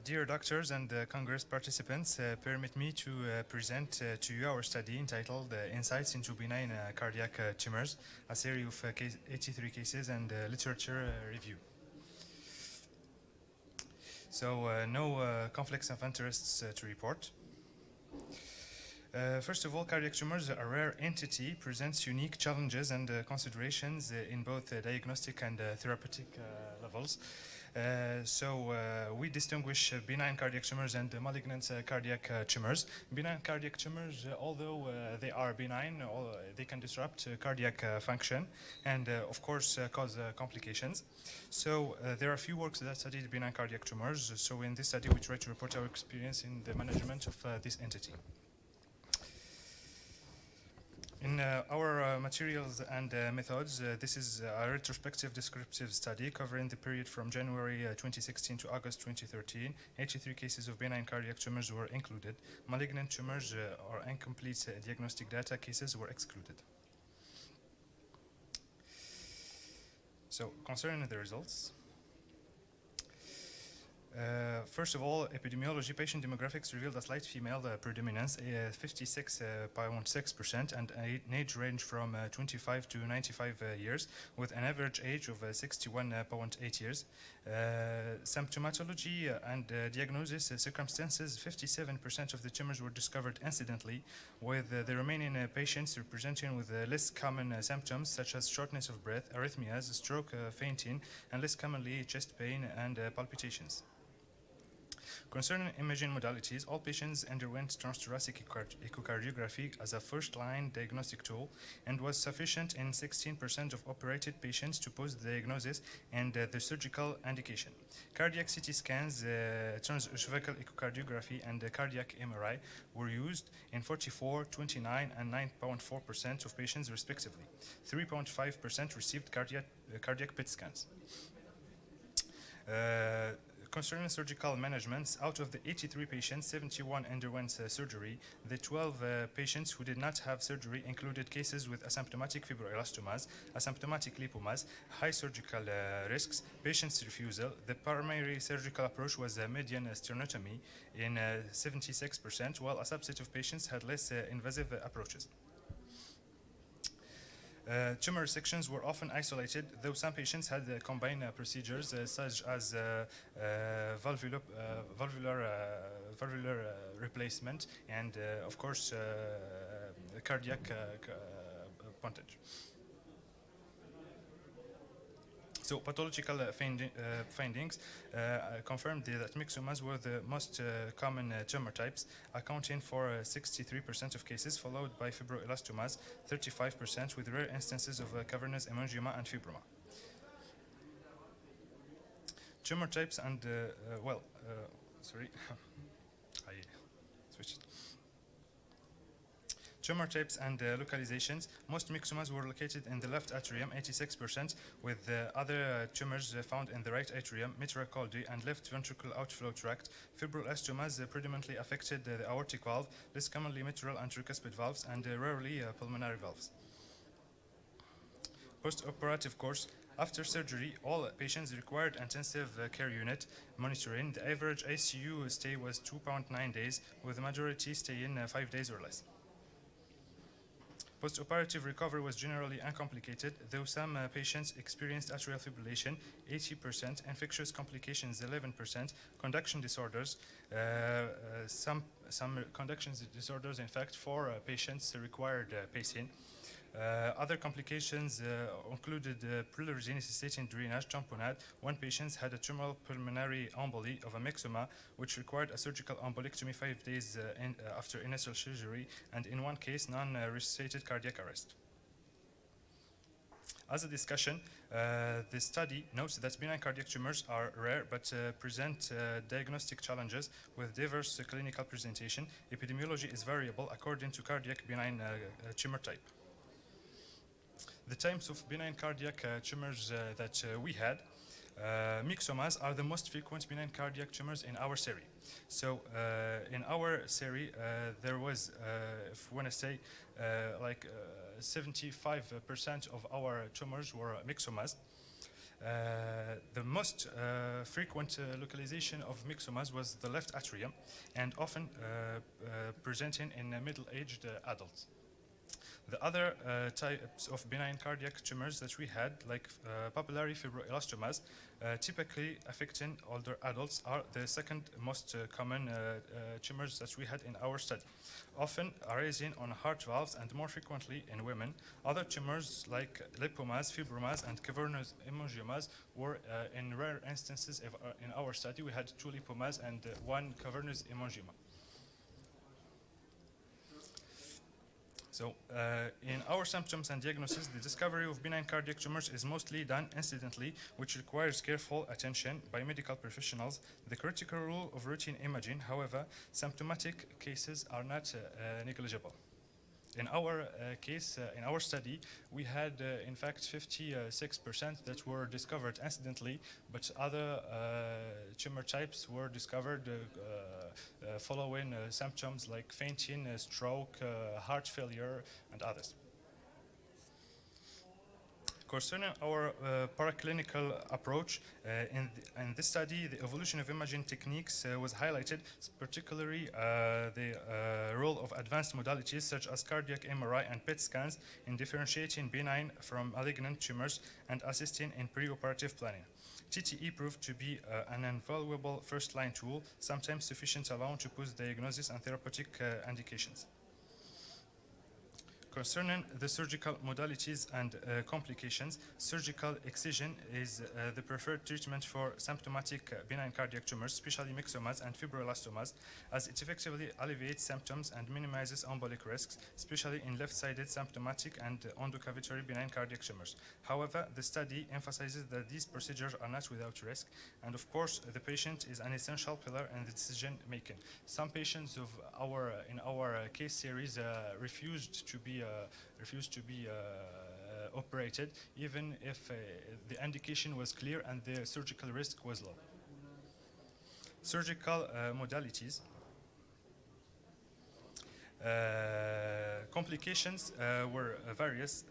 Dear doctors and Congress participants, permit me to present to you our study entitled Insights into Benign Cardiac Tumors, a series of 83 cases and literature review. So, no conflicts of interests to report. First of all, cardiac tumors, a rare entity, presents unique challenges and considerations in both diagnostic and therapeutic levels. We distinguish benign cardiac tumors and malignant cardiac tumors. Benign cardiac tumors, although they are benign, they can disrupt cardiac function and, of course, cause complications. So there are few works that study benign cardiac tumors. So in this study, we try to report our experience in the management of this entity. In our materials and methods, this is a retrospective descriptive study covering the period from January 2016 to August 2013. 83 cases of benign cardiac tumors were included. Malignant tumors or incomplete diagnostic data cases were excluded. So, concerning the results, first of all, epidemiology patient demographics revealed a slight female predominance, 56.6%, and an age range from 25 to 95 years, with an average age of 61.8 years. Symptomatology and diagnosis circumstances, 57% of the tumors were discovered incidentally, with the remaining patients representing with less common symptoms such as shortness of breath, arrhythmias, stroke, fainting, and less commonly chest pain and palpitations. Concerning imaging modalities, all patients underwent transthoracic echocardiography as a first-line diagnostic tool and was sufficient in 16% of operated patients to pose the diagnosis and the surgical indication. Cardiac CT scans, transesophageal echocardiography, and cardiac MRI were used in 44, 29, and 9.4% of patients respectively. 3.5% received cardiac PET scans. Concerning surgical management, out of the 83 patients, 71 underwent surgery. The 12 patients who did not have surgery included cases with asymptomatic fibroelastomas, asymptomatic lipomas, high surgical risks, patient's refusal. The primary surgical approach was a median sternotomy in 76%, while a subset of patients had less invasive approaches. Tumor resections were often isolated, though some patients had combined procedures such as valvular replacement and, of course, cardiac pontage. So pathological findings confirmed that myxomas were the most common tumor types, accounting for 63% of cases, followed by fibroelastomas, 35%, with rare instances of cavernous hemangioma and fibroma. Tumor types and, sorry, I switched. Tumor types and localizations. Most myxomas were located in the left atrium, 86%, with other tumors found in the right atrium, mitral colli, and left ventricular outflow tract. Fibroelastomas predominantly affected the aortic valve, less commonly mitral and tricuspid valves, and rarely pulmonary valves. Post-operative course. After surgery, all patients required intensive care unit monitoring. The average ICU stay was 2.9 days, with the majority staying 5 days or less. Post-operative recovery was generally uncomplicated, though some patients experienced atrial fibrillation, 80%, infectious complications, 11%, conduction disorders, some conduction disorders, in fact, 4 patients required pacing. Other complications included pleurisy necessitating drainage, tamponade. 1 patient had a tumoral pulmonary emboli of a myxoma, which required a surgical embolectomy 5 days after initial surgery, and in 1 case, non-resuscitated cardiac arrest. As a discussion, the study notes that benign cardiac tumors are rare but present diagnostic challenges with diverse clinical presentation. Epidemiology is variable according to cardiac benign tumor type. The types of benign cardiac tumors that we had, myxomas are the most frequent benign cardiac tumors in our serie. So in our serie, there was, if we want to say, 75% of our tumors were myxomas. The most frequent localization of myxomas was the left atrium, and often presenting in middle-aged adults. The other types of benign cardiac tumors that we had, like papillary fibroelastomas, typically affecting older adults, are the second most common tumors that we had in our study, often arising on heart valves and more frequently in women. Other tumors like lipomas, fibromas, and cavernous hemangiomas were in rare instances in our study. We had 2 lipomas and 1 cavernous hemangioma. So, in our symptoms and diagnosis, the discovery of benign cardiac tumors is mostly done incidentally, which requires careful attention by medical professionals. The critical role of routine imaging, however, symptomatic cases are not negligible. In our case, in our study, we had, in fact, 56% that were discovered incidentally, but other tumor types were discovered following symptoms like fainting, stroke, heart failure, and others. Concerning our paraclinical approach, in this study, the evolution of imaging techniques was highlighted, particularly the role of advanced modalities such as cardiac MRI and PET scans in differentiating benign from malignant tumors and assisting in preoperative planning. TTE proved to be an invaluable first-line tool, sometimes sufficient alone to push diagnosis and therapeutic indications. Concerning the surgical modalities and complications, surgical excision is the preferred treatment for symptomatic benign cardiac tumors, especially myxomas and fibroelastomas, as it effectively alleviates symptoms and minimizes embolic risks, especially in left-sided symptomatic and endocavitary benign cardiac tumors. However, the study emphasizes that these procedures are not without risk, and of course, the patient is an essential pillar in the decision-making. Some patients in our case series refused to be operated, even if the indication was clear and the surgical risk was low. Surgical modalities. Complications were various.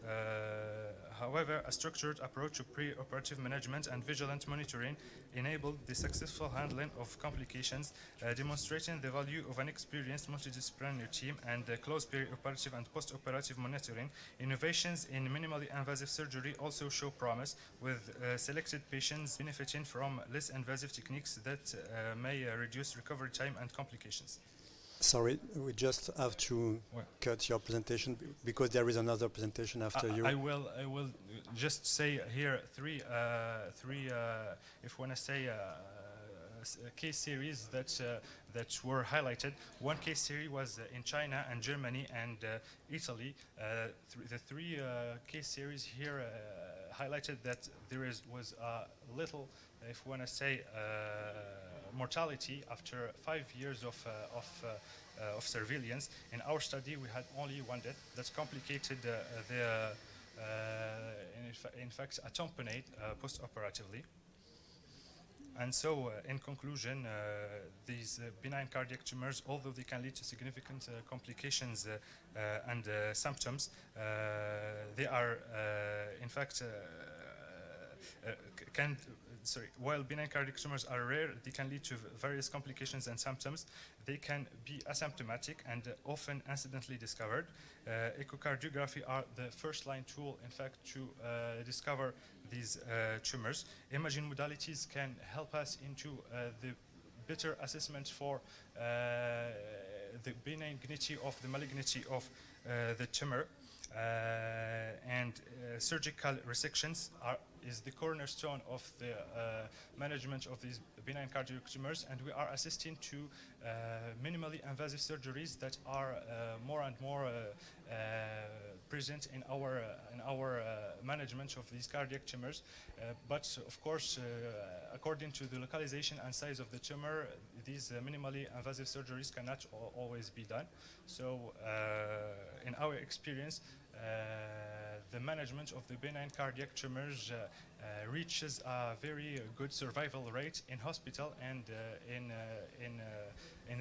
However, a structured approach to pre-operative management and vigilant monitoring enabled the successful handling of complications, demonstrating the value of an experienced multidisciplinary team and close perioperative and post-operative monitoring. Innovations in minimally invasive surgery also show promise, with selected patients benefiting from less invasive techniques that may reduce recovery time and complications. Sorry, we just have to cut your presentation because there is another presentation after you. I will just say here three if we want to say case series that were highlighted. One case series was in China and Germany and Italy. The three case series here highlighted that there was a little, if we want to say, mortality after 5 years of surveillance. In our study, we had only 1 death. That's complicated in fact, accompanied post-operatively. And so, in conclusion, these benign cardiac tumors, although they can lead to significant complications and symptoms, they are, in fact, while benign cardiac tumors are rare, they can lead to various complications and symptoms. They can be asymptomatic and often incidentally discovered. Echocardiography are the first-line tool, in fact, to discover these tumors. Imaging modalities can help us into the better assessment for the benignity of the malignity of the tumor. And surgical resections is the cornerstone of the management of these benign cardiac tumors, and we are assisting to minimally invasive surgeries that are more and more present in our management of these cardiac tumors. But of course, according to the localization and size of the tumor, these minimally invasive surgeries cannot always be done. So in our experience, the management of the benign cardiac tumors reaches a very good survival rate in hospital and in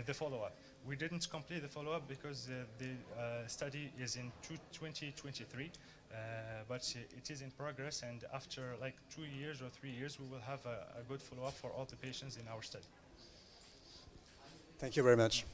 the follow-up. We didn't complete the follow-up because the study is in 2023. but it is in progress, and after like 2 years or 3 years, we will have a good follow-up for all the patients in our study. Thank you very much.